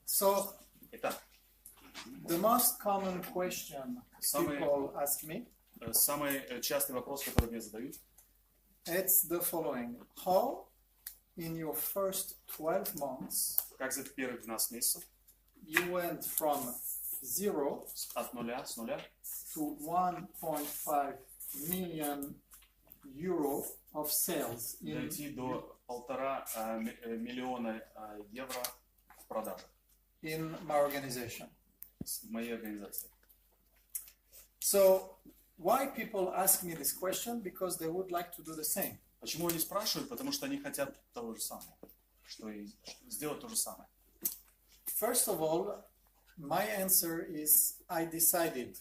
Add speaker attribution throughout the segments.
Speaker 1: So,
Speaker 2: Итак,
Speaker 1: the most common question people ask me,
Speaker 2: самый частый вопрос, который мне задают,
Speaker 1: it's the following. How, in your first 12 months,
Speaker 2: как за первых 12 месяцев
Speaker 1: you went from zero
Speaker 2: от нуля, с нуля,
Speaker 1: to 1.5 million euro of sales
Speaker 2: дойти до 1,5 миллиона евро в продажах
Speaker 1: in my organization.
Speaker 2: в моей организации.
Speaker 1: So, why people ask me this question? Because they would like to do the same.
Speaker 2: Почему они спрашивают? Потому что они хотят того же самого, что и сделать то же самое.
Speaker 1: First of all, my answer is I decided.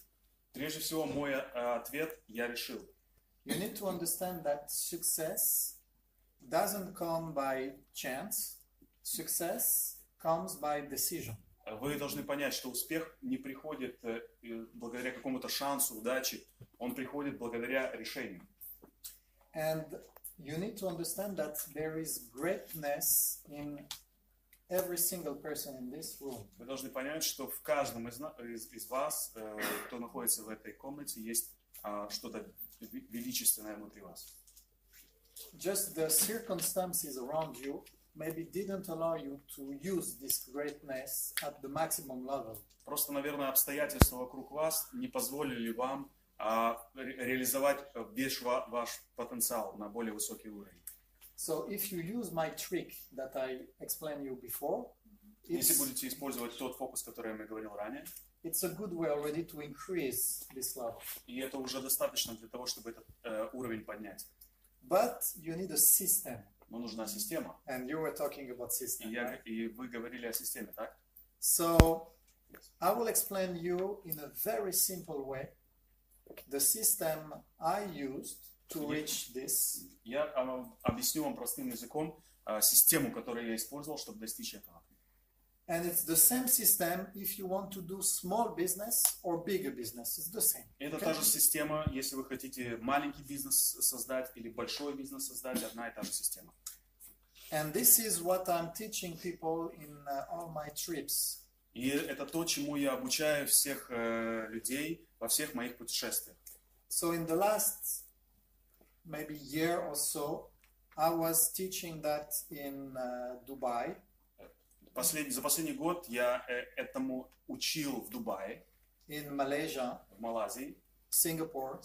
Speaker 2: Прежде всего, мой ответ – я решил.
Speaker 1: You need to understand that success doesn't come by chance. Success comes by decision.
Speaker 2: Вы должны понять, что успех не приходит благодаря какому-то шансу, удаче. Он приходит благодаря решению.
Speaker 1: And you need to understand that there is greatness in every single person in this room.
Speaker 2: Вы должны понять, что в каждом из вас, кто находится в этой комнате, есть что-то величественное внутри вас.
Speaker 1: Just the circumstances around you maybe didn't allow you to use this greatness at the maximum level.
Speaker 2: Просто, наверное, обстоятельства вокруг вас не позволили вам реализовать весь ваш потенциал на более высокий уровень.
Speaker 1: So if you use my trick that I explained you before,
Speaker 2: если будете использовать тот фокус, который я говорил ранее,
Speaker 1: it's a good way already to increase this level.
Speaker 2: И это уже достаточно для того, чтобы этот уровень поднять.
Speaker 1: But you need a system.
Speaker 2: Но нужна система.
Speaker 1: And you were talking about system.
Speaker 2: И вы говорили о системе, так?
Speaker 1: So I will explain you in a very simple way the system I used to reach this.
Speaker 2: Я объясню вам простым языком систему, которую я использовал, чтобы достичь этого.
Speaker 1: And it's the same system if you want to do small business or bigger business. It's the same.
Speaker 2: Это та же система, если вы хотите маленький бизнес создать или большой бизнес создать, одна и та же система.
Speaker 1: And this is what I'm teaching people in all my trips.
Speaker 2: И это то, чему я обучаю всех людей во всех моих путешествиях.
Speaker 1: So in the last maybe year or so, I was teaching that in Dubai.
Speaker 2: За последний год я этому учил в Дубае,
Speaker 1: in Malaysia,
Speaker 2: в Малайзии,
Speaker 1: Singapore.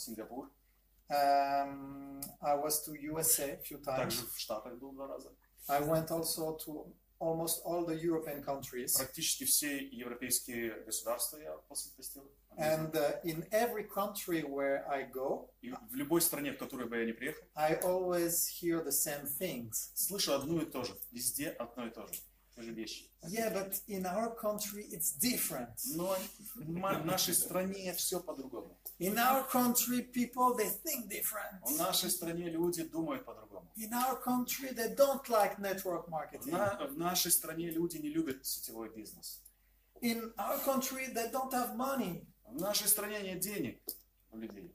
Speaker 1: I was to USA a few times.
Speaker 2: Также в Штатах был 2 раза.
Speaker 1: I went also to almost all the European countries.
Speaker 2: Практически все европейские государства я посетил.
Speaker 1: And in every country where I go,
Speaker 2: и в любой стране, в которую бы я ни приехал,
Speaker 1: I always hear the same things.
Speaker 2: Слышу одно и то же, везде одно и то же. Вещи.
Speaker 1: Yeah, but in our country it's different.
Speaker 2: Но в нашей стране все по-другому.
Speaker 1: In our country people they think different.
Speaker 2: В нашей стране люди думают по-другому.
Speaker 1: In our country they don't like network marketing.
Speaker 2: В нашей стране люди не любят сетевой бизнес.
Speaker 1: In our country they don't have money.
Speaker 2: В нашей стране нет денег у людей.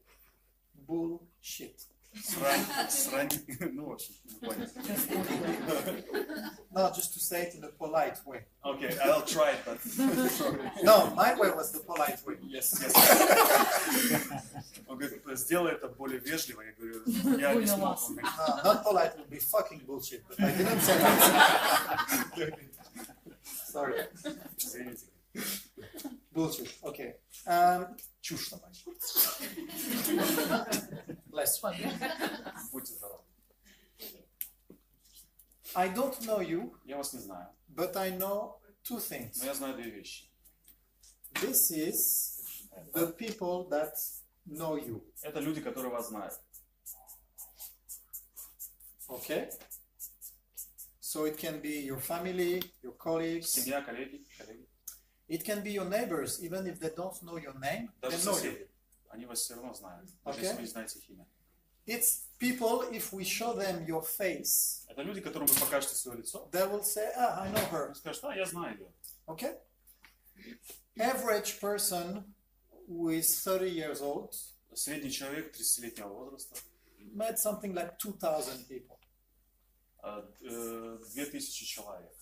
Speaker 1: Bullshit.
Speaker 2: Срань, ну, в общем, понял.
Speaker 1: No, just to say it in a polite way.
Speaker 2: Okay, I'll try it, but...
Speaker 1: No, my way was the polite way.
Speaker 2: Yes. Он говорит, сделай это более вежливо. Я говорю, я не смог.
Speaker 1: No, not polite would be fucking bullshit. But I didn't say that. Sorry.
Speaker 2: Извините.
Speaker 1: Bullshit, okay.
Speaker 2: Чушь собачья.
Speaker 1: Bless you.
Speaker 2: Будьте здоровы.
Speaker 1: I don't know you,
Speaker 2: Я вас не знаю,
Speaker 1: but I know 2 things.
Speaker 2: но я знаю 2 вещи.
Speaker 1: This is the people that know you.
Speaker 2: Это люди, которые вас знают.
Speaker 1: Okay? So it can be your family, your colleagues.
Speaker 2: Семья, коллеги.
Speaker 1: It can be your neighbors, even if they don't know your name.
Speaker 2: Даже
Speaker 1: they know you.
Speaker 2: соседи. Они вас все равно знают, даже если вы не знаете их имя.
Speaker 1: It's people, if we show them your face,
Speaker 2: Это люди, которым вы покажете свое лицо,
Speaker 1: they will say, I know her.
Speaker 2: скажут, я знаю ее.
Speaker 1: Okay? Average person who is 30 years old
Speaker 2: Средний человек 30-летнего возраста
Speaker 1: met something like 2,000 people.
Speaker 2: 2000 человек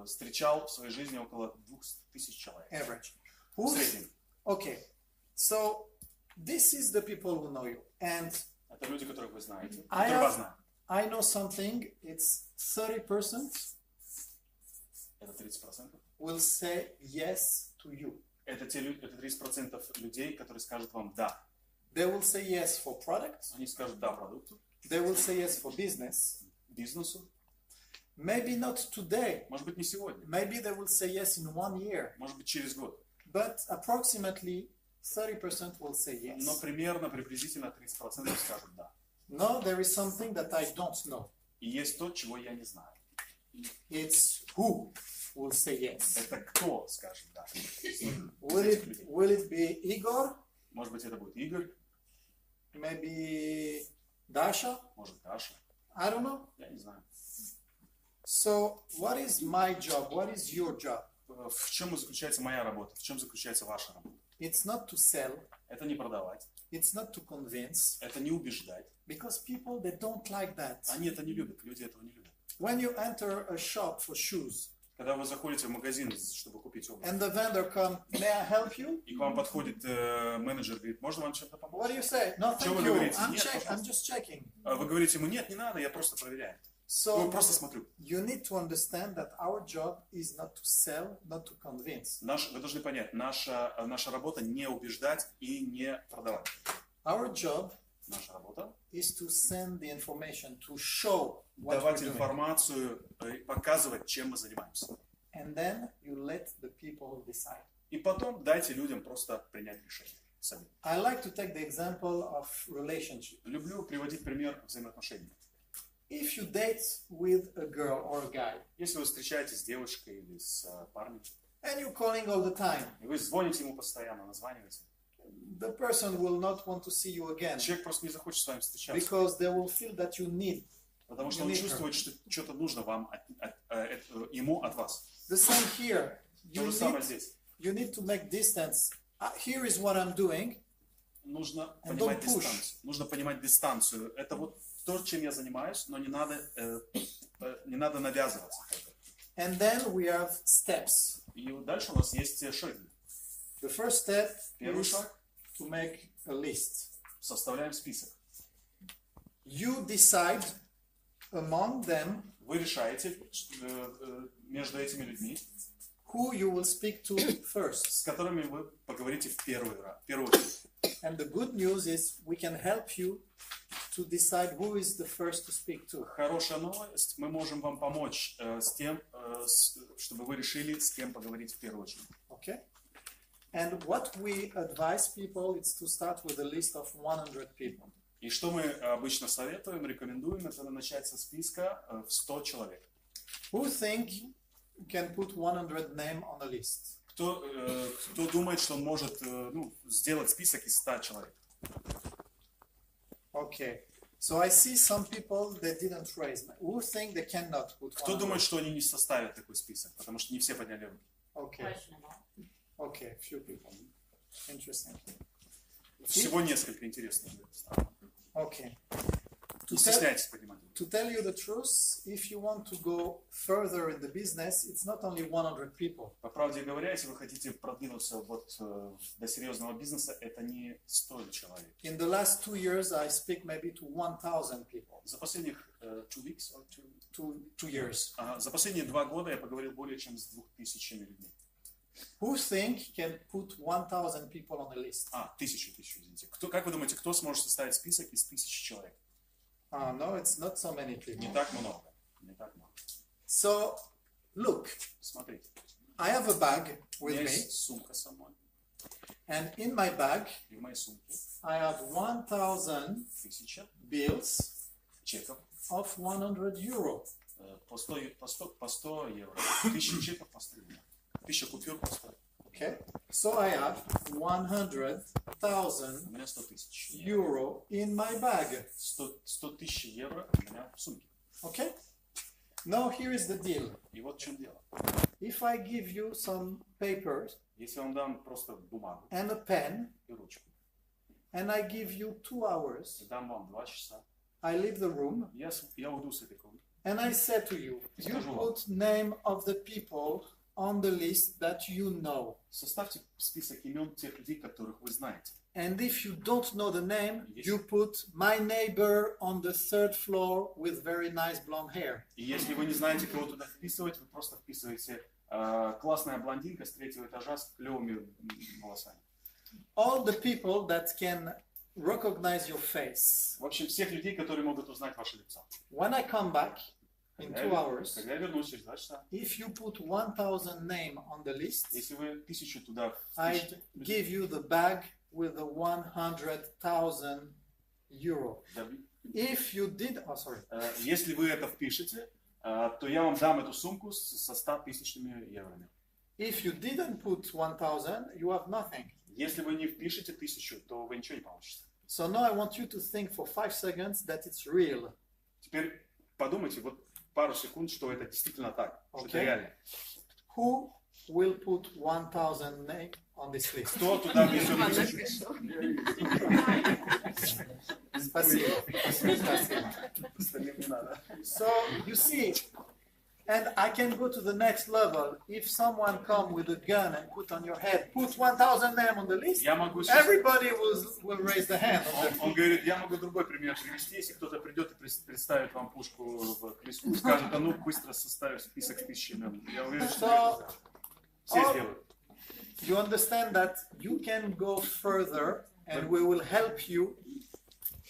Speaker 2: встречал в своей жизни около 2000 человек.
Speaker 1: Average.
Speaker 2: В среднем.
Speaker 1: Okay. So this is the people who know you. And
Speaker 2: Это люди, которых вы знаете, которые вас знают.
Speaker 1: I know something. It's 30%
Speaker 2: Это 30%.
Speaker 1: will say yes to you.
Speaker 2: Это 30% людей, которые скажут вам «да».
Speaker 1: They will say yes for products.
Speaker 2: Они скажут «да» продукту,
Speaker 1: They will say yes for business.
Speaker 2: бизнесу.
Speaker 1: Maybe not today.
Speaker 2: Может быть, не сегодня.
Speaker 1: Maybe they will say yes in 1 year.
Speaker 2: Может быть, через год.
Speaker 1: But approximately 30% will say yes.
Speaker 2: Но примерно, приблизительно 30% скажут «да».
Speaker 1: No, there is something that I don't know.
Speaker 2: И есть то, чего я не знаю.
Speaker 1: It's who will say yes.
Speaker 2: Это кто скажет «да».
Speaker 1: Will it be Igor?
Speaker 2: Может быть, это будет Игорь,
Speaker 1: Maybe Dasha?
Speaker 2: может, Даша.
Speaker 1: I don't know.
Speaker 2: Я не знаю.
Speaker 1: So, what is my job? What is your job?
Speaker 2: В чем заключается моя работа? В чем заключается ваша работа?
Speaker 1: It's not to sell.
Speaker 2: Это не продавать.
Speaker 1: It's not to convince.
Speaker 2: Это не убеждать.
Speaker 1: Because people, they don't like that.
Speaker 2: Они это не любят. Люди этого не любят.
Speaker 1: When you enter a shop for shoes,
Speaker 2: Когда вы заходите в магазин, чтобы купить обувь,
Speaker 1: and the vendor come, may I help you?
Speaker 2: и к вам подходит менеджер, говорит, можно вам чем-то помочь?
Speaker 1: What do you say? No,
Speaker 2: Что
Speaker 1: thank
Speaker 2: вы
Speaker 1: you.
Speaker 2: говорите?
Speaker 1: I'm
Speaker 2: Нет,
Speaker 1: I'm
Speaker 2: пожалуйста.
Speaker 1: just checking.
Speaker 2: Вы говорите ему, нет, не надо, я просто проверяю.
Speaker 1: So,
Speaker 2: Просто смотрю.
Speaker 1: you need to understand that our job is not to sell, not to convince.
Speaker 2: Вы должны понять, наша работа не убеждать и не продавать.
Speaker 1: Our job
Speaker 2: Наша работа
Speaker 1: is to send the information, to show what we're
Speaker 2: давать
Speaker 1: doing.
Speaker 2: информацию, показывать, чем мы занимаемся.
Speaker 1: And then you let the people decide.
Speaker 2: И потом дайте людям просто принять решение сами.
Speaker 1: I like to take the example of relationship.
Speaker 2: Люблю приводить пример взаимоотношений.
Speaker 1: If you date with a girl or a guy,
Speaker 2: Если вы встречаетесь с девушкой или с парнем,
Speaker 1: and you're calling all the time,
Speaker 2: и вы звоните ему постоянно, названиваете,
Speaker 1: the person will not want to see you again
Speaker 2: человек просто не захочет с вами встречаться,
Speaker 1: because they will feel that you need.
Speaker 2: потому что он чувствует, что что-то нужно вам ему от вас.
Speaker 1: The same here.
Speaker 2: То же самое здесь.
Speaker 1: You need to make distance. Here is what I'm doing.
Speaker 2: Нужно
Speaker 1: And
Speaker 2: понимать
Speaker 1: don't push.
Speaker 2: дистанцию. Нужно понимать дистанцию. Это вот то, чем я занимаюсь, но не надо навязываться.
Speaker 1: And then we have steps.
Speaker 2: И дальше у нас есть шаги.
Speaker 1: The first step
Speaker 2: Первый
Speaker 1: is
Speaker 2: шаг.
Speaker 1: to make a list.
Speaker 2: Составляем список.
Speaker 1: You decide among them
Speaker 2: Вы решаете между этими людьми,
Speaker 1: who you will speak to first.
Speaker 2: с которыми вы поговорите в первую очередь.
Speaker 1: And the good news is we can help you to decide who is the first to speak to.
Speaker 2: Хорошая новость, мы можем вам помочь с тем, чтобы вы решили, с кем поговорить в первую очередь.
Speaker 1: Okay? And what we advise people is to start with a list of 100 people.
Speaker 2: И что мы обычно советуем, рекомендуем, это начать со списка в 100 человек.
Speaker 1: Who think can put 100 names on a list?
Speaker 2: Кто думает, что он может сделать список из 100 человек?
Speaker 1: Okay. So I see some people that didn't raise. Who think they cannot put 100?
Speaker 2: Кто думает, что они не составят такой список? Потому что не все подняли руку.
Speaker 1: Okay. Okay, few people. Interesting.
Speaker 2: Всего несколько интересных.
Speaker 1: Okay.
Speaker 2: Не стесняйтесь поднимать руку.
Speaker 1: To tell you the truth, if you want to go further in the business, it's not only 100 people.
Speaker 2: По правде говоря, если вы хотите продвинуться до серьезного бизнеса, это не 100 человек.
Speaker 1: In the last 2 years, I speak maybe to 1,000 people.
Speaker 2: За последних
Speaker 1: 2 years.
Speaker 2: За последние 2 года я поговорил более чем с 2000 людьми.
Speaker 1: Who think can put 1,000 people on a list?
Speaker 2: Тысячу, извините. Как вы думаете, кто сможет составить список из 1000 человек?
Speaker 1: No, it's not so many people.
Speaker 2: Не так много.
Speaker 1: So, look,
Speaker 2: Смотрите.
Speaker 1: I have a bag
Speaker 2: У
Speaker 1: with
Speaker 2: меня
Speaker 1: me,
Speaker 2: есть сумка со мной.
Speaker 1: and in my bag,
Speaker 2: И в моей сумке
Speaker 1: I have 1,000
Speaker 2: 1000
Speaker 1: bills
Speaker 2: чеков
Speaker 1: of 100 euro.
Speaker 2: по 100 евро. 1000 чеков по 100 евро. 1000 купюр по 100.
Speaker 1: Okay, so I have 100,000
Speaker 2: У меня 100 тысяч
Speaker 1: euro in my bag.
Speaker 2: 100 тысяч евро у меня в сумке.
Speaker 1: Okay, now here is the deal.
Speaker 2: И вот в чем дело.
Speaker 1: If I give you some papers
Speaker 2: Если я вам дам просто бумагу
Speaker 1: and a pen,
Speaker 2: и ручку,
Speaker 1: and I give you 2 hours,
Speaker 2: и дам вам 2 часа,
Speaker 1: I leave the room,
Speaker 2: я уйду с этой комнаты,
Speaker 1: And I said to you, you
Speaker 2: Скажу вам.
Speaker 1: put name of the people on the list that you know.
Speaker 2: Составьте список имен тех людей, которых вы знаете.
Speaker 1: And if you don't know the name,
Speaker 2: Yes.
Speaker 1: you put my neighbor on the third floor with very nice blonde hair.
Speaker 2: И если вы не знаете, кого туда вписывать, вы просто вписываете классная блондинка с третьего этажа с клевыми волосами.
Speaker 1: All the people that can recognize your face.
Speaker 2: В общем, всех людей, которые могут узнать ваше лицо.
Speaker 1: When I come back in 2 hours,
Speaker 2: Когда я вернусь через 2 часа,
Speaker 1: if you put 1,000 name on the list,
Speaker 2: если вы 1000 туда
Speaker 1: I
Speaker 2: впишете,
Speaker 1: give you the bag with the 100,000 euro. If you did, oh sorry,
Speaker 2: если вы это впишете, то я вам дам эту сумку со 100 тысячными евро.
Speaker 1: if you didn't put 1,000, you have nothing.
Speaker 2: Если вы не впишете 1000, то вы ничего не получите.
Speaker 1: So now I want you to think for 5 seconds that it's real.
Speaker 2: Теперь подумайте вот пару секунд, что это действительно так, что это
Speaker 1: Okay.
Speaker 2: реально.
Speaker 1: Who will put 1,000 name on this list?
Speaker 2: Кто туда внесет 1000?
Speaker 1: Спасибо.
Speaker 2: Остальным не надо.
Speaker 1: So you see, and I can go to the next level. If someone come with a gun and put on your head, put 1,000 name on the list,
Speaker 2: Я могу сейчас...
Speaker 1: everybody will raise the hand.
Speaker 2: Он говорит, я могу другой пример привести, если кто-то придет и представит вам пушку в кресту, скажет, а ну быстро составь список с 1000 имен. Я уверен, что все сделают.
Speaker 1: You understand that you can go further, and we will help you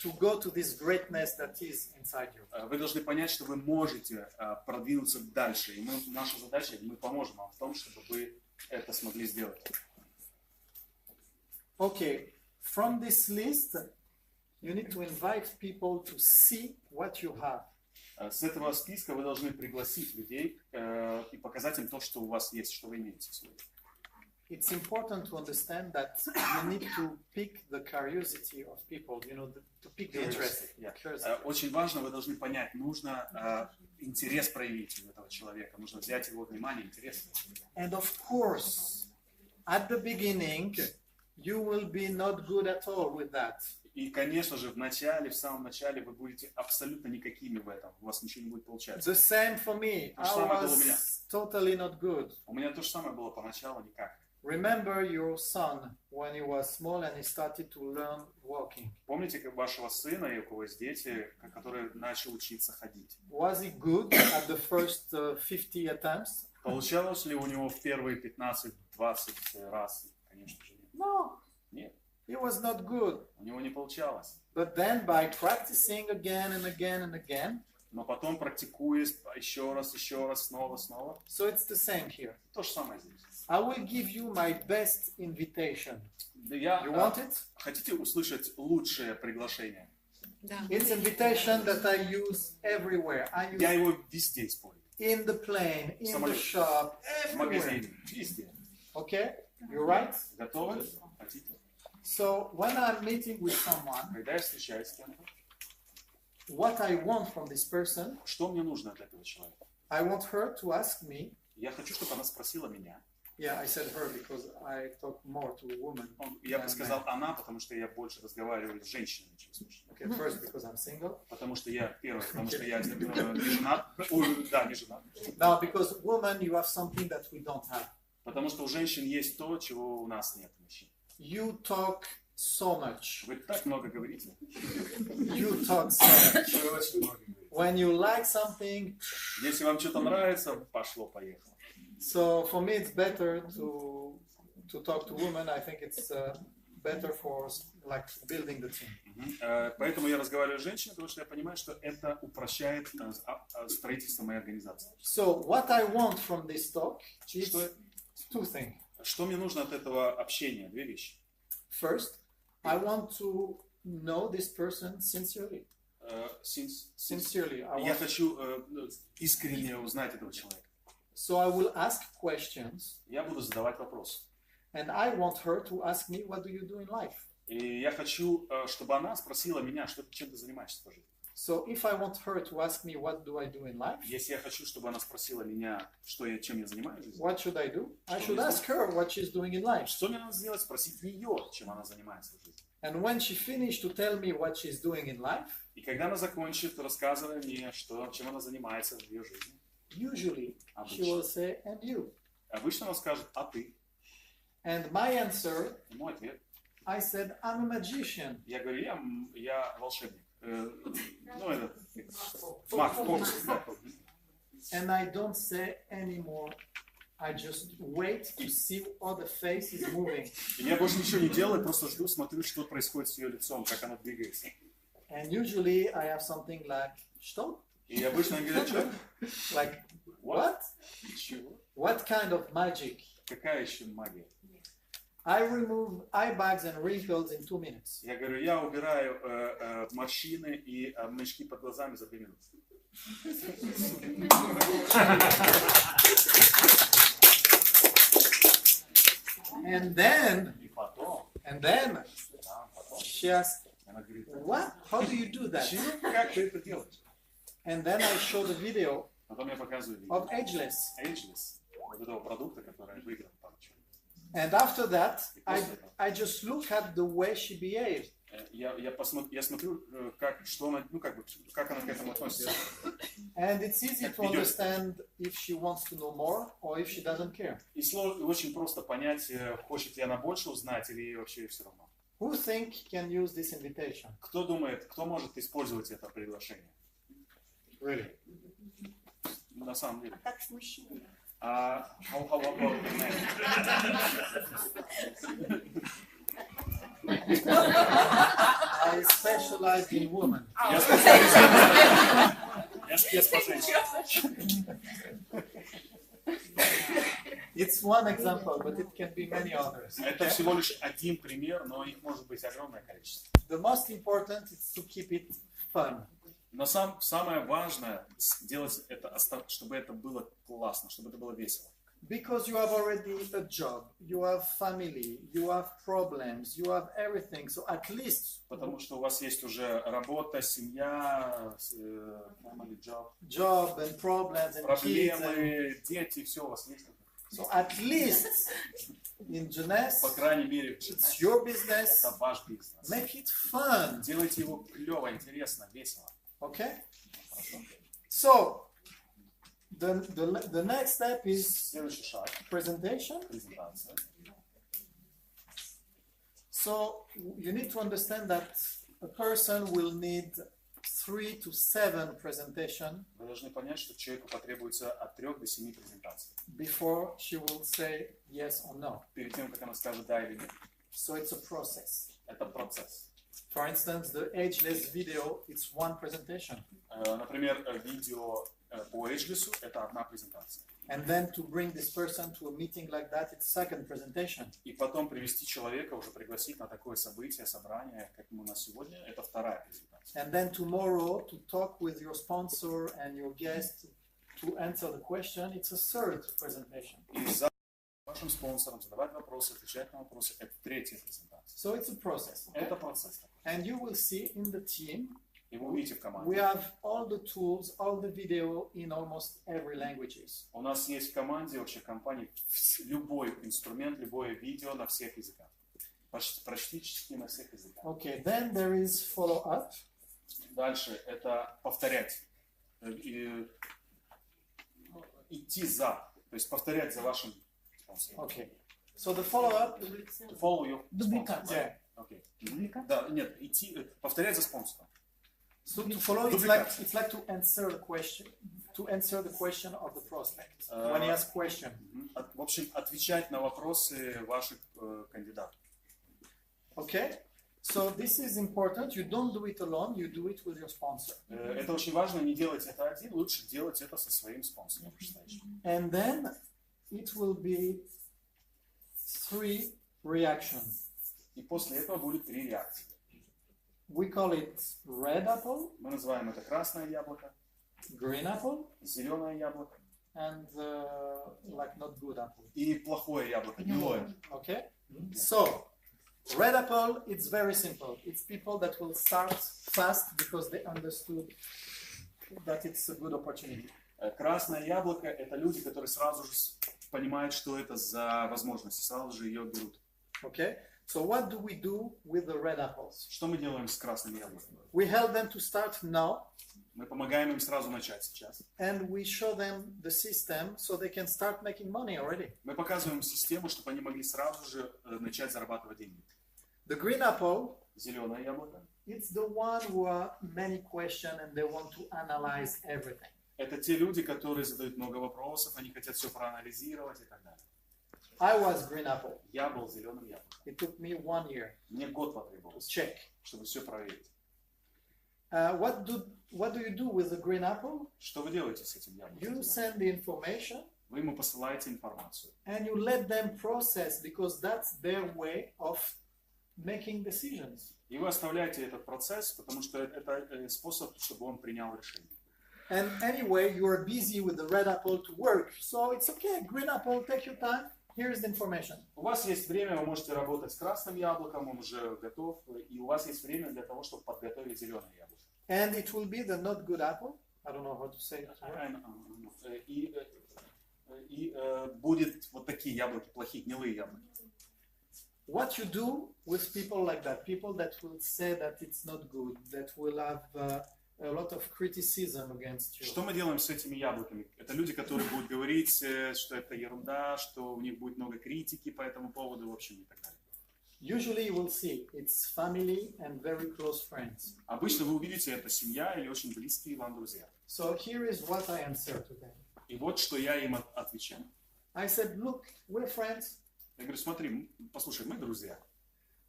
Speaker 1: to go to this greatness that is inside you.
Speaker 2: Вы должны понять, что вы можете продвинуться дальше. И наша задача, мы поможем вам в том, чтобы вы это смогли сделать.
Speaker 1: Okay, from this list, you need to invite people to see what you have.
Speaker 2: С этого списка вы должны пригласить людей и показать им то, что у вас есть, что вы имеете сегодня.
Speaker 1: It's important to understand that you need to pick the curiosity of people, you know, to pick the interest. Curiosity.
Speaker 2: Очень важно, вы должны понять, нужно интерес проявить у этого человека, нужно взять его внимание, интерес.
Speaker 1: And of course, at the beginning, you will be not good at all with that.
Speaker 2: И, конечно же, в самом начале вы будете абсолютно никакими в этом, у вас ничего не будет получаться.
Speaker 1: The same for me.
Speaker 2: То же самое было у
Speaker 1: I
Speaker 2: меня.
Speaker 1: was totally not good.
Speaker 2: У меня то же самое было поначалу, никак.
Speaker 1: Remember your son when he was small and he started to learn walking.
Speaker 2: Помните, как вашего сына, и у кого есть дети, который начал учиться ходить?
Speaker 1: Was he good at the first 50 attempts?
Speaker 2: Получалось ли у него в первые 15-20 раз? Конечно же нет.
Speaker 1: No,
Speaker 2: Нет,
Speaker 1: he was not good.
Speaker 2: у него не получалось.
Speaker 1: But then by practicing again and again and again,
Speaker 2: Но потом, практикуясь еще раз, снова,
Speaker 1: so it's the same here.
Speaker 2: то же самое здесь.
Speaker 1: I will give you my best invitation.
Speaker 2: You
Speaker 1: want it?
Speaker 2: Хотите услышать лучшее приглашение?
Speaker 3: Да.
Speaker 1: It's invitation that I use everywhere. I use
Speaker 2: Я его везде использую.
Speaker 1: in the plane, in the
Speaker 2: Самолет.
Speaker 1: shop,
Speaker 2: В
Speaker 1: everywhere.
Speaker 2: магазине, везде.
Speaker 1: Okay? You right?
Speaker 2: Готовы? Хотите?
Speaker 1: So when I'm meeting with someone,
Speaker 2: Когда я встречаюсь с кем-то,
Speaker 1: what I want from this person,
Speaker 2: что мне нужно от этого человека?
Speaker 1: I want her to ask me.
Speaker 2: Я хочу, чтобы она спросила меня.
Speaker 1: Yeah, I said her because I talk more to women.
Speaker 2: Я бы
Speaker 1: than
Speaker 2: сказал
Speaker 1: men.
Speaker 2: она, потому что я больше разговариваю с женщинами, чем с мужчинами.
Speaker 1: Okay, first because I'm single.
Speaker 2: Потому что я потому что я не женат. Ой, да, не женат.
Speaker 1: Now, because women, you have something that we don't have.
Speaker 2: Потому что у женщин есть то, чего у нас нет, мужчин.
Speaker 1: You talk so much.
Speaker 2: Вы так много говорите.
Speaker 1: You talk so much.
Speaker 2: Вы очень много говорите.
Speaker 1: When you like something,
Speaker 2: Если вам что-то нравится, пошло-поехало.
Speaker 1: so for me it's better to talk to women. I think it's better for like building the team.
Speaker 2: Поэтому я разговариваю с женщиной, потому что я понимаю, что это упрощает строительство моей организации.
Speaker 1: So what I want from this talk is two things.
Speaker 2: Что мне нужно от этого общения? Две вещи.
Speaker 1: First, I want to know this person sincerely. Sincerely.
Speaker 2: Я хочу искренне узнать этого человека.
Speaker 1: So I will ask questions,
Speaker 2: Я буду задавать вопросы.
Speaker 1: and I want her to ask me, what do you do in life?
Speaker 2: И я хочу, чтобы она спросила меня, чем ты занимаешься по жизни.
Speaker 1: So if I want her to ask me, what do I do in life?
Speaker 2: Если я хочу, чтобы она спросила меня, чем я занимаюсь в жизни,
Speaker 1: What should I do? I
Speaker 2: Что
Speaker 1: should
Speaker 2: мне
Speaker 1: ask her what she's doing in life.
Speaker 2: что мне надо сделать? Спросить ее, чем она занимается в жизни.
Speaker 1: And when she finished to tell me what she's doing in life,
Speaker 2: И когда она закончит, рассказывая мне, чем она занимается в ее жизни.
Speaker 1: Usually, she will say, and you.
Speaker 2: Обычно она скажет, а ты?
Speaker 1: And my answer,
Speaker 2: И мой ответ.
Speaker 1: I said, I'm a magician.
Speaker 2: Я говорю, я волшебник. Ну, это маг,
Speaker 1: And I don't say anymore. I just wait to see how the face is moving.
Speaker 2: И я больше ничего не делаю, просто жду, смотрю, что происходит с ее лицом, как она двигается.
Speaker 1: And usually I have something like, что?
Speaker 2: И обычно они говорят, что?
Speaker 1: Like, what?
Speaker 2: Чего?
Speaker 1: What kind of magic?
Speaker 2: Какая еще магия?
Speaker 1: I remove eye bags and wrinkles in 2 minutes.
Speaker 2: Я говорю, я убираю морщины и мешки под глазами за 2 минуты.
Speaker 1: And then
Speaker 2: И потом,
Speaker 1: she asked,
Speaker 2: она говорит,
Speaker 1: what? How do you do that?
Speaker 2: чего, как ты это делаешь?
Speaker 1: And then I show the video
Speaker 2: Потом я показываю видео.
Speaker 1: of Ageless.
Speaker 2: Ageless, вот этого продукта, который выиграл парочку.
Speaker 1: And after that, I just look at the way she behaved.
Speaker 2: Я смотрю, что она, как она к этому относится.
Speaker 1: And it's easy to understand if she wants to know more or if she doesn't care.
Speaker 2: И очень просто понять, хочет ли она больше узнать или ей вообще все равно.
Speaker 1: Who think can use this invitation?
Speaker 2: Кто думает, кто может использовать это приглашение?
Speaker 1: Really?
Speaker 2: На самом деле.
Speaker 3: А как с мужчинами?
Speaker 2: How about the men?
Speaker 1: I specialize in women.
Speaker 2: Я спец по женщинам.
Speaker 1: It's one example, but it can be many others.
Speaker 2: Это всего лишь один пример, но их может быть огромное количество.
Speaker 1: The most important is to keep it fun.
Speaker 2: Но самое важное сделать это, чтобы это было классно, чтобы это было весело.
Speaker 1: Because you have already a job, you have family, you have problems, you have everything. So at least
Speaker 2: Потому что у вас есть уже работа, семья, family,
Speaker 1: job and problems and kids.
Speaker 2: проблемы, дети, все у вас есть.
Speaker 1: So at least in JEUNESSE,
Speaker 2: По крайней мере,
Speaker 1: it's your business.
Speaker 2: это ваш бизнес.
Speaker 1: Make it fun.
Speaker 2: Делайте его клево, интересно, весело.
Speaker 1: Okay? So the next step is
Speaker 2: Следующий шаг.
Speaker 1: presentation.
Speaker 2: Презентация.
Speaker 1: So you need to understand that a person will need 3 to 7 presentations
Speaker 2: Вы должны понять, что человеку потребуется от 3 до 7 презентаций.
Speaker 1: before she will say yes or no.
Speaker 2: Перед тем, как она скажет да или нет.
Speaker 1: So it's a process.
Speaker 2: Это процесс.
Speaker 1: For instance, the ageless video, it's one presentation.
Speaker 2: Например, видео по Ageless — это одна презентация.
Speaker 1: And then to bring this person to a meeting like that, it's second presentation.
Speaker 2: И потом привести человека, уже пригласить на такое событие, собрание, как у нас сегодня, это вторая презентация.
Speaker 1: And then tomorrow to talk with your sponsor and your guest to answer the question, it's a third presentation.
Speaker 2: И за вашим спонсором задавать вопросы, отвечать на вопросы — это третья презентация.
Speaker 1: So it's a process. Okay?
Speaker 2: Это процесс.
Speaker 1: And you will see in the team,
Speaker 2: И вы увидите в
Speaker 1: we
Speaker 2: команде.
Speaker 1: have all the tools, all the video in almost every languages.
Speaker 2: У нас есть в команде, вообще в компании, любой инструмент, любое видео на всех языках. Практически на всех языках.
Speaker 1: Okay, then there is follow-up.
Speaker 2: Дальше это повторять. Идти за. То есть повторять за вашим спонсором.
Speaker 1: Okay, so the follow-up,
Speaker 2: To follow your sponsor.
Speaker 1: yeah.
Speaker 2: Okay. Да, нет, повторять за спонсором.
Speaker 1: So to follow, it's like to answer the question of the prospect when he asks question.
Speaker 2: В общем, отвечать на вопросы ваших кандидатов.
Speaker 1: Okay, so this is important. You don't do it alone. You do it with your sponsor.
Speaker 2: Это очень важно. Не делать это один, лучше делать это со своим спонсором.
Speaker 1: And then it will be 3 reactions.
Speaker 2: И после этого будет 3 реакции.
Speaker 1: We call it red apple,
Speaker 2: Мы называем это красное яблоко,
Speaker 1: green apple,
Speaker 2: зеленое яблоко
Speaker 1: and like not good apple.
Speaker 2: и плохое яблоко, гнилое.
Speaker 1: Okay, so red apple, it's very simple. It's people that will start fast because they understood that it's a good opportunity.
Speaker 2: Красное яблоко — это люди, которые сразу же понимают, что это за возможность, сразу же ее берут.
Speaker 1: Okay, So what do we do with the red apples?
Speaker 2: Что мы делаем с красными яблоками?
Speaker 1: We help them to start now,
Speaker 2: Мы помогаем им сразу начать сейчас.
Speaker 1: and we show them the system so they can start making money already.
Speaker 2: Мы показываем систему, чтобы они могли сразу же начать зарабатывать деньги.
Speaker 1: The green apple,
Speaker 2: Зеленое яблоко –
Speaker 1: it's the one who have many questions and they want to analyze everything.
Speaker 2: это те люди, которые задают много вопросов, они хотят все проанализировать и так далее.
Speaker 1: I was green apple.
Speaker 2: Я был зеленым яблоком.
Speaker 1: It took me 1 year
Speaker 2: Мне год
Speaker 1: to
Speaker 2: потребовался,
Speaker 1: check.
Speaker 2: чтобы все проверить.
Speaker 1: What do you do with the green apple?
Speaker 2: Что вы делаете с этим яблоком?
Speaker 1: You send the information
Speaker 2: Вы ему посылаете информацию.
Speaker 1: and you let them process because that's their way of making decisions.
Speaker 2: И вы оставляете этот процесс, потому что это способ, чтобы он принял решение.
Speaker 1: And anyway, you are busy with the red apple to work, so it's okay. Green apple, take your time. Here's the information.
Speaker 2: У вас есть время, вы можете работать с красным яблоком, он уже готов, и у вас есть время для того, чтобы подготовить зеленое яблоко.
Speaker 1: And it will be the not good apple. I don't know how to say it.
Speaker 2: И будет вот такие яблоки, плохие, гнилые яблоки.
Speaker 1: What you do with people like that, people that will say that it's not good, that will have a lot of criticism against you.
Speaker 2: Что мы делаем с этими яблоками? Это люди, которые будут говорить, что это ерунда, что у них будет много критики по этому поводу, в общем, и так далее.
Speaker 1: Usually you will see it's family and very close friends.
Speaker 2: Обычно вы увидите, это семья или очень близкие вам друзья.
Speaker 1: So here is what I answer to them.
Speaker 2: И вот что я им отвечаю.
Speaker 1: I said, look, we're friends.
Speaker 2: Я говорю, смотри, послушай, мы друзья.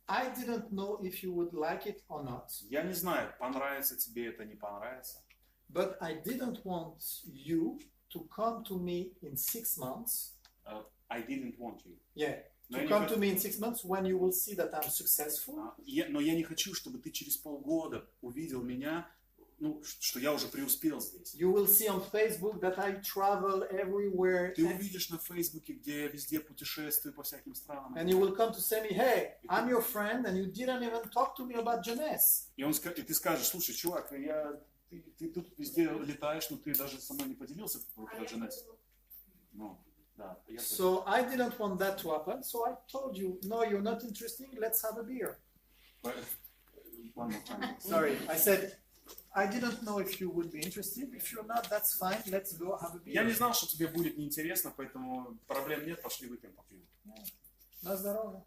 Speaker 1: I didn't know if you would like it or not.
Speaker 2: Я не знаю, понравится тебе это, не понравится.
Speaker 1: But I didn't want you to come to me in 6 months.
Speaker 2: I didn't want you.
Speaker 1: Yeah.
Speaker 2: Но
Speaker 1: To
Speaker 2: я
Speaker 1: come
Speaker 2: не
Speaker 1: to me in 6 months when you will see that I'm successful.
Speaker 2: Но я не хочу, чтобы ты через полгода увидел меня, ну, что я уже преуспел здесь.
Speaker 1: You will see on Facebook that I travel everywhere.
Speaker 2: Ты увидишь на Фейсбуке, где я везде путешествую по всяким странам.
Speaker 1: And you will come to say me, hey, I'm your friend and you didn't even talk to me about JEUNESSE.
Speaker 2: И ты скажешь, слушай, чувак, ты тут везде летаешь, но ты даже со мной не поделился про JEUNESSE. Ну, да.
Speaker 1: So I didn't want that to happen, so I told you, no, you're not interesting, let's have a beer.
Speaker 2: One more time.
Speaker 1: Sorry, I said, I didn't know if you would be interested. If you're not, that's fine, let's go have a beer.
Speaker 2: Я не знал, что тебе будет неинтересно, поэтому проблем нет, пошли выпьем по пиву.
Speaker 1: На здоровье.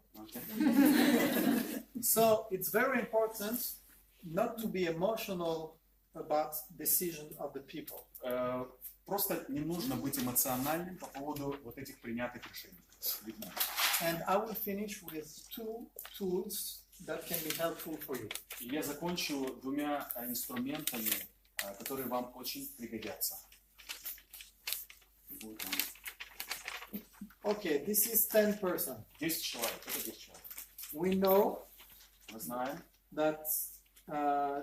Speaker 1: So it's very important not to be emotional about decision of the people.
Speaker 2: Просто не нужно быть эмоциональным по поводу вот этих принятых решений.
Speaker 1: And I will finish with 2 tools that can be helpful for you.
Speaker 2: И я закончу 2 инструментами, которые вам очень пригодятся.
Speaker 1: Okay, this is 10%.
Speaker 2: 10 человек. Это 10 человек.
Speaker 1: We know
Speaker 2: Мы знаем,
Speaker 1: that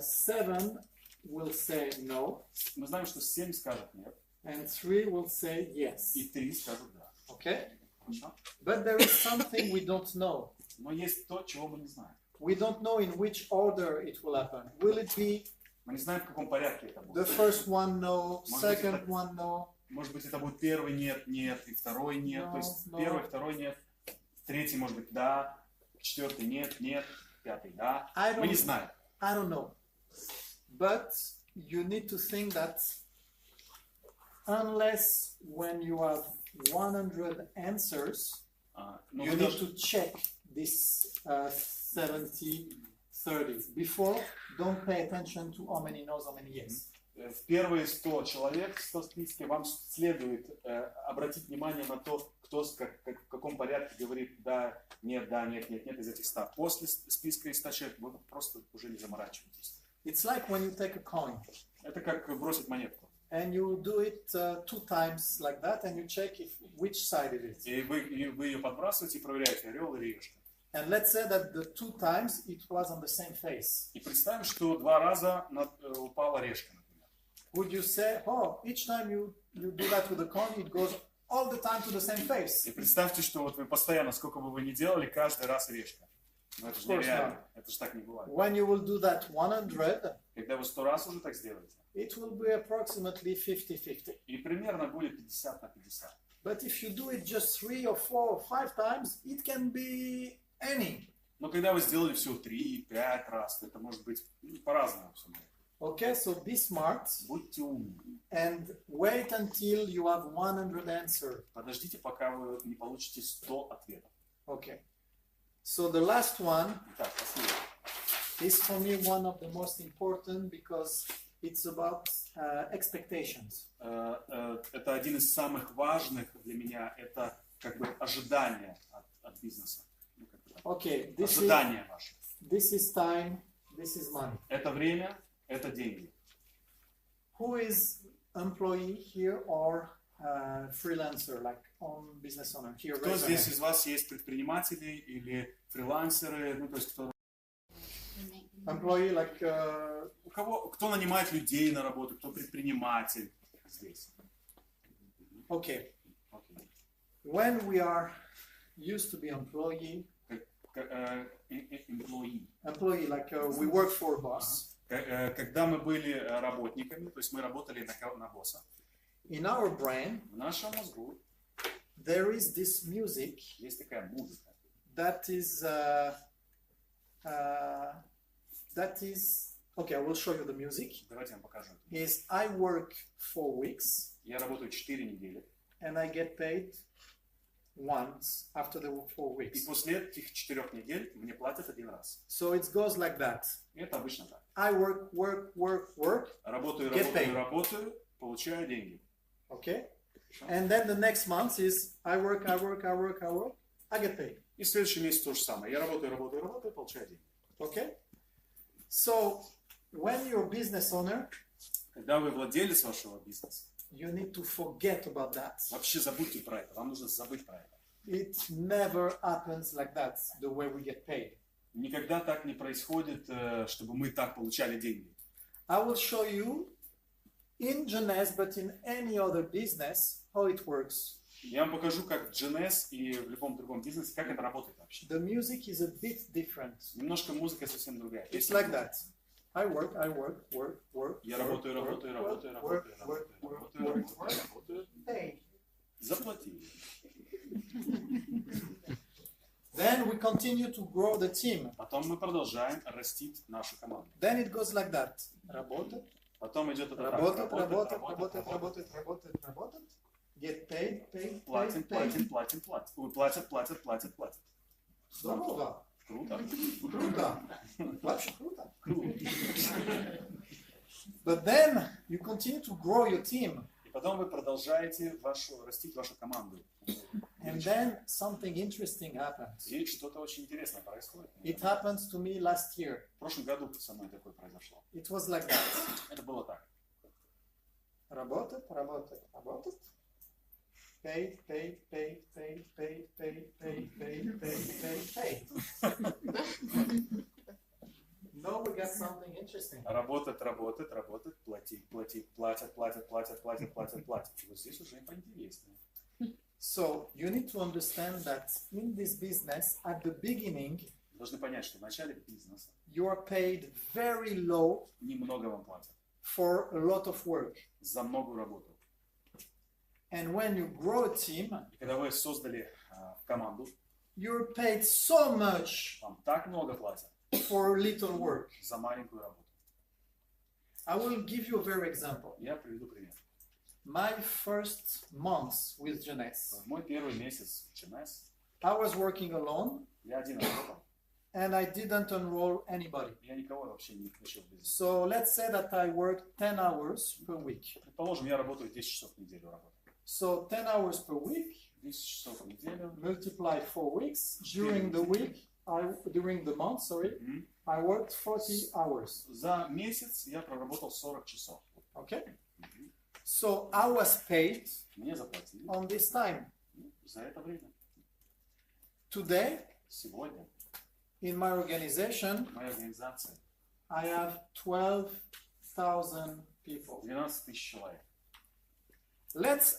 Speaker 1: 7 will say no,
Speaker 2: мы знаем, что 7 скажут нет,
Speaker 1: and 3 will say yes.
Speaker 2: и 3 скажут да.
Speaker 1: Okay?
Speaker 2: Хорошо?
Speaker 1: But there is something we don't know.
Speaker 2: Но есть то, чего мы не знаем.
Speaker 1: We don't know in which order it will happen. Will it be
Speaker 2: Мы не знаем, в каком порядке это
Speaker 1: the
Speaker 2: будет.
Speaker 1: first one no,
Speaker 2: Может быть,
Speaker 1: second
Speaker 2: это-
Speaker 1: one no?
Speaker 2: Может быть, это будет первый нет, нет, и второй нет.
Speaker 1: No,
Speaker 2: То есть
Speaker 1: no.
Speaker 2: первый, второй нет, третий, может быть, да, четвертый нет, нет, пятый да.
Speaker 1: I
Speaker 2: Мы не
Speaker 1: don't,
Speaker 2: знаем.
Speaker 1: I don't know. But you need to think that unless when you have 100 answers,
Speaker 2: Но
Speaker 1: you
Speaker 2: вы
Speaker 1: need
Speaker 2: должны-
Speaker 1: to check this 70-30. Before, don't pay attention to how many no's, how many yes.
Speaker 2: В первые 100 человек, 100 списке, вам следует обратить внимание на то, кто в каком порядке говорит да, нет, нет из этих 100. После списка из 100 человек вы просто уже не заморачиваетесь.
Speaker 1: It's like when you take a coin
Speaker 2: Это как бросить монетку.
Speaker 1: and you do it 2 times like that and you check which side it is.
Speaker 2: И вы ее подбрасываете и проверяете, орел или решка.
Speaker 1: And let's say that the 2 times it was on the same face.
Speaker 2: И представим, что 2 раза упала решка, например.
Speaker 1: Would you say, oh, each time you do that with the coin, it goes all the time to the same face?
Speaker 2: И представьте, что вот вы постоянно, сколько бы вы ни делали, каждый раз решка. Но это же нереально. Это же так не бывает.
Speaker 1: When you will do that 100,
Speaker 2: Когда вы 100 раз уже так сделаете,
Speaker 1: it will be approximately 50-50.
Speaker 2: и примерно будет 50 на 50.
Speaker 1: But if you do it just 3 or 4 or 5 times, it can be any.
Speaker 2: Но когда вы сделали все 3-5 раз, то это может быть по-разному.
Speaker 1: Okay, so be smart
Speaker 2: Будьте умны.
Speaker 1: and wait until you have 100 answers.
Speaker 2: Подождите, пока вы не получите 100 ответов.
Speaker 1: Okay. So the last one
Speaker 2: Итак, последний.
Speaker 1: is for me one of the most important because it's about expectations.
Speaker 2: Это один из самых важных для меня. Это как бы ожидания от бизнеса.
Speaker 1: Okay,
Speaker 2: Ожидания ваши.
Speaker 1: this is time, this is money.
Speaker 2: Это время, это деньги.
Speaker 1: Who is employee here or freelancer, like on business owner here?
Speaker 2: Кто здесь из вас есть предприниматели или фрилансеры? Ну, то есть кто...
Speaker 1: Employee, like
Speaker 2: Кто нанимает людей на работу, кто предприниматель здесь?
Speaker 1: okay. When we are used to be employee, like we work for a boss.
Speaker 2: Когда мы были работниками, то есть мы работали на босса,
Speaker 1: In our brain,
Speaker 2: в нашем мозгу
Speaker 1: there is this music
Speaker 2: есть такая музыка.
Speaker 1: that is okay. I will show you the music.
Speaker 2: Давайте я вам покажу.
Speaker 1: Is I work 4 weeks
Speaker 2: Я работаю 4 недели,
Speaker 1: and I get paid once after the 4
Speaker 2: и
Speaker 1: weeks.
Speaker 2: после этих 4 недель мне платят один раз.
Speaker 1: So it goes like that.
Speaker 2: И это обычно так.
Speaker 1: I work,
Speaker 2: Работаю,
Speaker 1: Get paid.
Speaker 2: работаю, получаю деньги.
Speaker 1: okay? And then the next month is I work, I get paid.
Speaker 2: И в следующем месяце то же самое. Я работаю, получаю деньги.
Speaker 1: Okay? So when you're a business owner,
Speaker 2: Когда вы владелец вашего бизнеса,
Speaker 1: you need to forget about that.
Speaker 2: вообще забудьте про это. Вам нужно забыть про это.
Speaker 1: It never happens like that, the way we get paid.
Speaker 2: Никогда так не происходит, чтобы мы так получали деньги.
Speaker 1: I will show you in JEUNESSE, but in any other business, how it works.
Speaker 2: Я вам покажу, как в JEUNESSE и в любом другом бизнесе, как это работает вообще.
Speaker 1: The music is a bit different.
Speaker 2: Немножко музыка совсем другая.
Speaker 1: It's like that. I work.
Speaker 2: Я работаю.
Speaker 1: Pay.
Speaker 2: Заплати.
Speaker 1: Then we continue to grow the team.
Speaker 2: Потом мы продолжаем растить нашу команду.
Speaker 1: Then it goes like that. Работает.
Speaker 2: Потом идет это
Speaker 1: Работает.
Speaker 2: так.
Speaker 1: Get paid.
Speaker 2: Платят.
Speaker 1: Здорово.
Speaker 2: Круто.
Speaker 1: Вообще круто. But then you continue to grow your team.
Speaker 2: И потом вы продолжаете растить вашу команду.
Speaker 1: And then something interesting happens.
Speaker 2: И что-то очень интересное происходит.
Speaker 1: It happens to me last year.
Speaker 2: В прошлом году со мной такое произошло.
Speaker 1: It was like that.
Speaker 2: Это было так.
Speaker 1: Работает. Paid. Now we got something interesting.
Speaker 2: Работает, платят. Вот здесь уже поинтереснее.
Speaker 1: So you need to understand that in this business, at the beginning,
Speaker 2: Вы должны понять, что в начале бизнеса
Speaker 1: you are paid very low
Speaker 2: немного вам платят
Speaker 1: for a lot of work.
Speaker 2: за многую работу.
Speaker 1: And when you grow a team,
Speaker 2: И когда вы создали команду,
Speaker 1: you're paid so much
Speaker 2: вам так много платят
Speaker 1: for little work.
Speaker 2: за маленькую работу.
Speaker 1: I will give you a very example.
Speaker 2: Я приведу пример.
Speaker 1: My first months with JEUNESSE,
Speaker 2: В мой первый месяц в JEUNESSE
Speaker 1: I was working alone
Speaker 2: я один работал.
Speaker 1: and I didn't enroll anybody.
Speaker 2: Я никого вообще не включил в бизнес.
Speaker 1: So let's say that I work 10 hours per week.
Speaker 2: Предположим, я работаю 10 часов в неделю.
Speaker 1: So 10 hours per week,
Speaker 2: 10 часов в неделю.
Speaker 1: multiply 4 weeks. During the month, I worked 40 hours.
Speaker 2: За месяц я проработал 40 часов.
Speaker 1: Okay? So I was paid
Speaker 2: Мне заплатили
Speaker 1: on this time.
Speaker 2: за это время.
Speaker 1: Today,
Speaker 2: Сегодня
Speaker 1: in my organization,
Speaker 2: в моей организации
Speaker 1: I have 12,000 people.
Speaker 2: 12 тысяч человек.
Speaker 1: Let's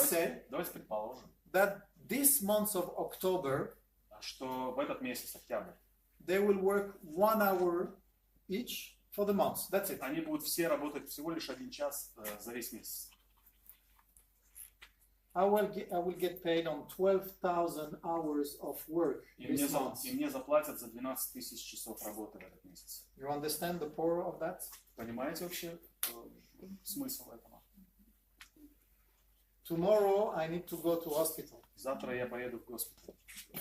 Speaker 1: say
Speaker 2: Давайте предположим,
Speaker 1: that this month of October,
Speaker 2: что в этот месяц, октябрь,
Speaker 1: they will work 1 hour each for the month. That's it.
Speaker 2: они будут все работать всего лишь 1 час за весь месяц.
Speaker 1: I will get paid on 12,000 hours of work this month.
Speaker 2: И мне заплатят за 12 тысяч часов работы в этот месяц.
Speaker 1: You understand the power of that?
Speaker 2: Понимаете вообще смысл этого?
Speaker 1: Tomorrow I need to go to hospital.
Speaker 2: Завтра я поеду в госпиталь.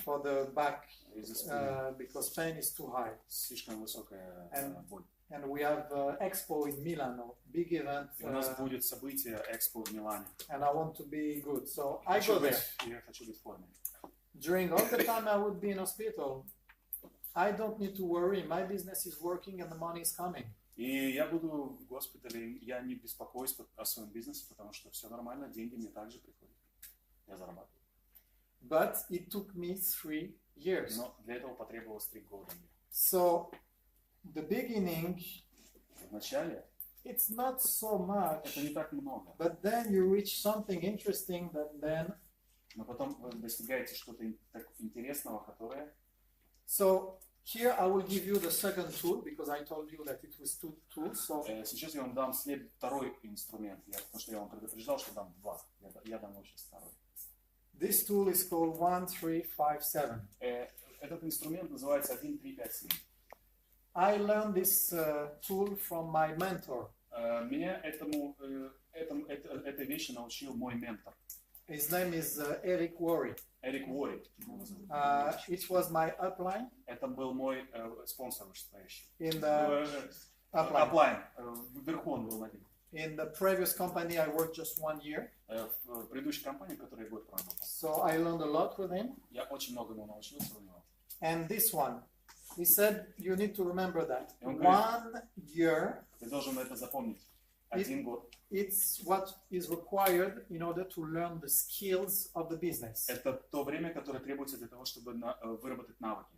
Speaker 1: For the back,
Speaker 2: Из-за спины.
Speaker 1: because pain is too high.
Speaker 2: Слишком высокая боль.
Speaker 1: And we have Expo in Milan, big event.
Speaker 2: У нас будет событие Экспо в Милане.
Speaker 1: And I want to be good, so I go there.
Speaker 2: Я хочу быть в форме.
Speaker 1: During all the time I would be in hospital, I don't need to worry. My business is working and the money is coming.
Speaker 2: И я буду в госпитале, я не беспокоюсь о своем бизнесе, потому что все нормально, деньги мне также приходят. Я зарабатываю.
Speaker 1: But it took me 3 years.
Speaker 2: Но для этого потребовалось 3 года.
Speaker 1: So the beginning,
Speaker 2: В начале
Speaker 1: it's not so much,
Speaker 2: это не так много,
Speaker 1: but then you reach something interesting that then.
Speaker 2: но потом вы достигаете что-то интересного, которое...
Speaker 1: So here I will give you the second tool because I told you that it was 2 tools. So
Speaker 2: Сейчас я вам дам второй инструмент, потому что я вам предупреждал, что дам 2. Я дам вам сейчас второй.
Speaker 1: This tool is called 1, 3, 5, 7.
Speaker 2: Этот инструмент называется 1, 3, 5, 7.
Speaker 1: I learned this tool from my mentor.
Speaker 2: Меня этой вещи научил мой ментор.
Speaker 1: His name is Eric Worre.
Speaker 2: Эрик Уорри.
Speaker 1: It was my upline.
Speaker 2: Это был мой спонсор вышестоящий.
Speaker 1: In the
Speaker 2: Upline. Вверху он был один.
Speaker 1: In the previous company, I worked just 1 year.
Speaker 2: В предыдущей компании, в которой я год проработал.
Speaker 1: So I learned a lot with him.
Speaker 2: Я очень многому научился у него.
Speaker 1: And this one, he said, you need to remember that.
Speaker 2: И он говорит,
Speaker 1: 1 year,
Speaker 2: ты должен это запомнить. 1 год.
Speaker 1: it's what is required in order to learn the skills of the business.
Speaker 2: Это то время, которое требуется для того, чтобы выработать навыки.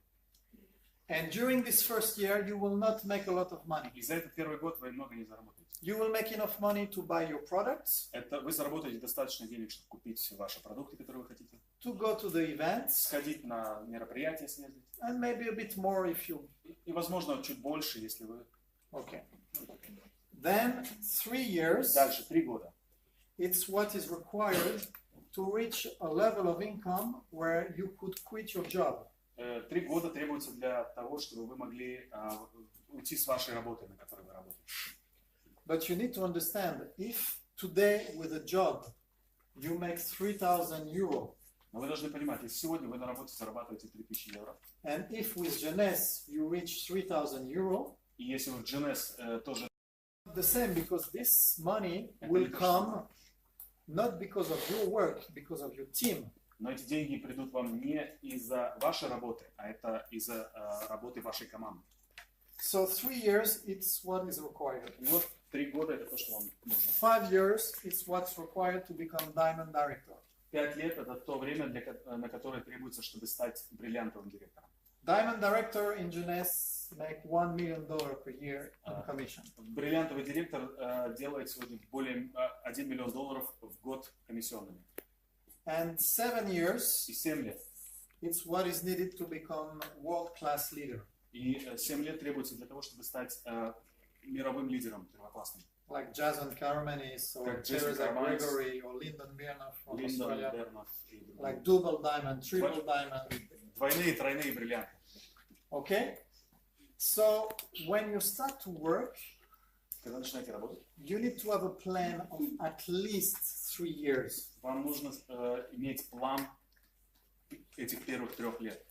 Speaker 1: And during this first year, you will not make a lot of money.
Speaker 2: И за этот первый год вы много не заработаете.
Speaker 1: You will make enough money to buy your products,
Speaker 2: Это вы заработаете достаточно денег, чтобы купить ваши продукты, которые вы хотите.
Speaker 1: to go to the events,
Speaker 2: Сходить на мероприятия, съездить.
Speaker 1: and maybe a bit more if you...
Speaker 2: И, возможно, чуть больше, если вы...
Speaker 1: Okay. Then 3 years,
Speaker 2: Дальше, 3 года.
Speaker 1: it's what is required to reach a level of income where you could quit your job.
Speaker 2: 3 года требуется для того, чтобы вы могли уйти с вашей работы, на которой вы работаете.
Speaker 1: But you need to understand, if today with a job you make 3,000 euro,
Speaker 2: Но вы должны понимать, если сегодня вы на работе зарабатываете 3000 евро,
Speaker 1: and if with JEUNESSE you reach 3,000 euro,
Speaker 2: и если вы в JEUNESSE тоже...
Speaker 1: the same, because this money will come not because of your work, because of your team.
Speaker 2: Но эти деньги придут вам не из-за вашей работы, а это из-за работы вашей команды.
Speaker 1: So 3 years, it's what is required.
Speaker 2: И вот 3 года это то, что вам нужно.
Speaker 1: 5 years, it's what's required to become diamond director.
Speaker 2: 5 лет это то время, на которое требуется, чтобы стать бриллиантовым директором.
Speaker 1: Diamond director in JEUNESSE make $1 million per year in commission.
Speaker 2: Бриллиантовый директор делает сегодня более $1 миллион в год комиссионными.
Speaker 1: And 7 years,
Speaker 2: И 7 лет.
Speaker 1: it's what is needed to become world-class leader.
Speaker 2: И 7 лет требуется для того, чтобы стать мировым лидером первоклассным.
Speaker 1: Like Jason Carmanis or
Speaker 2: Как Jason
Speaker 1: Perez
Speaker 2: Carmanis,
Speaker 1: Gregory or Lyndon Bernard from
Speaker 2: Линдон,
Speaker 1: Australia.
Speaker 2: Бернов и другие.
Speaker 1: Like double diamond, triple diamond.
Speaker 2: Двойные и тройные бриллианты.
Speaker 1: Okay? So when you start to work,
Speaker 2: Когда начинаете работать,
Speaker 1: you need to have a plan of at least 3 years.
Speaker 2: вам нужно иметь план этих первых 3 лет.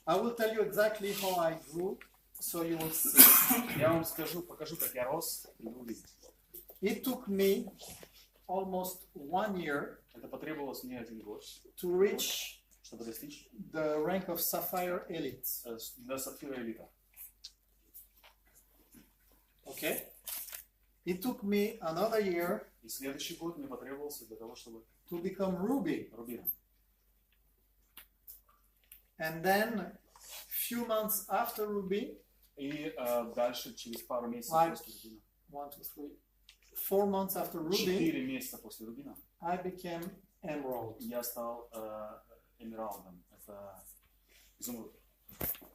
Speaker 1: I will tell you exactly how I grew, so you will see.
Speaker 2: Я вам покажу, как я рос, и вы увидите.
Speaker 1: It took me almost 1 year
Speaker 2: Это потребовалось мне 1 год,
Speaker 1: to reach
Speaker 2: чтобы достичь
Speaker 1: the rank of Sapphire Elite.
Speaker 2: до сапфира элита.
Speaker 1: Okay? It took me another year
Speaker 2: И следующий год мне потребовался для того, чтобы
Speaker 1: to become Ruby.
Speaker 2: рубином.
Speaker 1: And then, few months after Ruby,
Speaker 2: И дальше, через пару месяцев
Speaker 1: Like-
Speaker 2: после рубина,
Speaker 1: 1, 2, 3, 4 months after Ruby,
Speaker 2: 4 месяца после рубина,
Speaker 1: I became Emerald.
Speaker 2: я стал эмералдом. Это изумруд.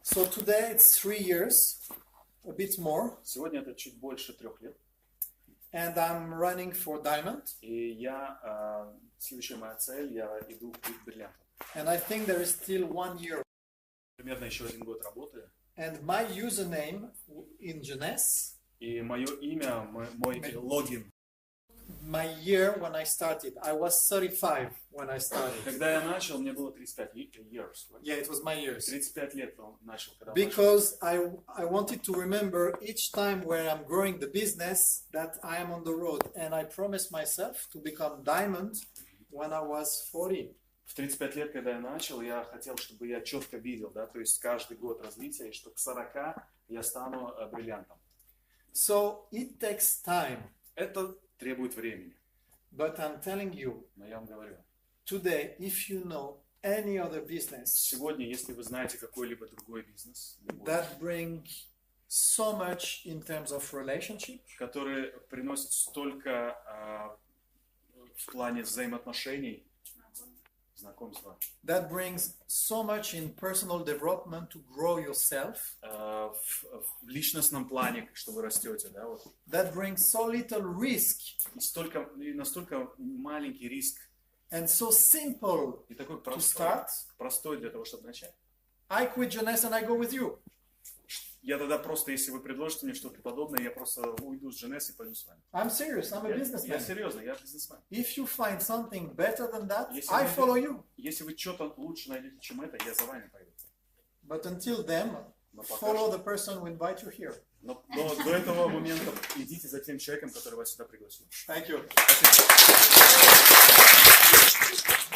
Speaker 1: So today it's 3 years, a bit more,
Speaker 2: Сегодня это чуть больше 3 лет.
Speaker 1: and I'm running for Diamond.
Speaker 2: И я следующая моя цель, я иду к бриллиантам.
Speaker 1: And I think there is still 1 year.
Speaker 2: Примерно еще 1 год работаю.
Speaker 1: And my username in JEUNESSE,
Speaker 2: И мое имя, мой логин.
Speaker 1: my year when I started, I was 35 when I started.
Speaker 2: Когда я начал, мне было 35 years.
Speaker 1: Yeah, it was my years.
Speaker 2: 35 лет начал, когда
Speaker 1: Because I wanted to remember each time where I'm growing the business that I am on the road. And I promised myself to become diamond when I was 40.
Speaker 2: В 35 лет, когда я начал, я хотел, чтобы я четко видел, да, то есть каждый год развития, и что к 40 я стану бриллиантом.
Speaker 1: So it takes time.
Speaker 2: Это требует времени.
Speaker 1: But I'm telling you,
Speaker 2: Но я вам говорю,
Speaker 1: today, if you know any other business
Speaker 2: сегодня, если вы знаете какой-либо другой бизнес,
Speaker 1: that bring so much in terms of relationship,
Speaker 2: который приносит столько в плане взаимоотношений, знакомства,
Speaker 1: that brings so much in personal development to grow yourself,
Speaker 2: в личностном плане, что вы растете, да, вот.
Speaker 1: that brings so little risk
Speaker 2: И настолько маленький риск,
Speaker 1: and so simple
Speaker 2: и такой
Speaker 1: to start.
Speaker 2: простой для того, чтобы начать.
Speaker 1: I quit JEUNESSE and I go with you.
Speaker 2: Я тогда просто, если вы предложите мне что-то подобное, я просто уйду с JEUNESSE и пойду с вами.
Speaker 1: I'm serious, I'm a
Speaker 2: Я
Speaker 1: businessman.
Speaker 2: серьезно, я бизнесмен.
Speaker 1: If you find something better than that,
Speaker 2: Если
Speaker 1: I
Speaker 2: вы-
Speaker 1: follow you.
Speaker 2: Если вы что-то лучше найдете, чем это, я за вами пойду.
Speaker 1: But until then,
Speaker 2: Но пока
Speaker 1: follow
Speaker 2: что-
Speaker 1: the person who invite you here.
Speaker 2: но до этого момента идите за тем человеком, который вас сюда пригласил.
Speaker 1: Thank you.
Speaker 2: Спасибо.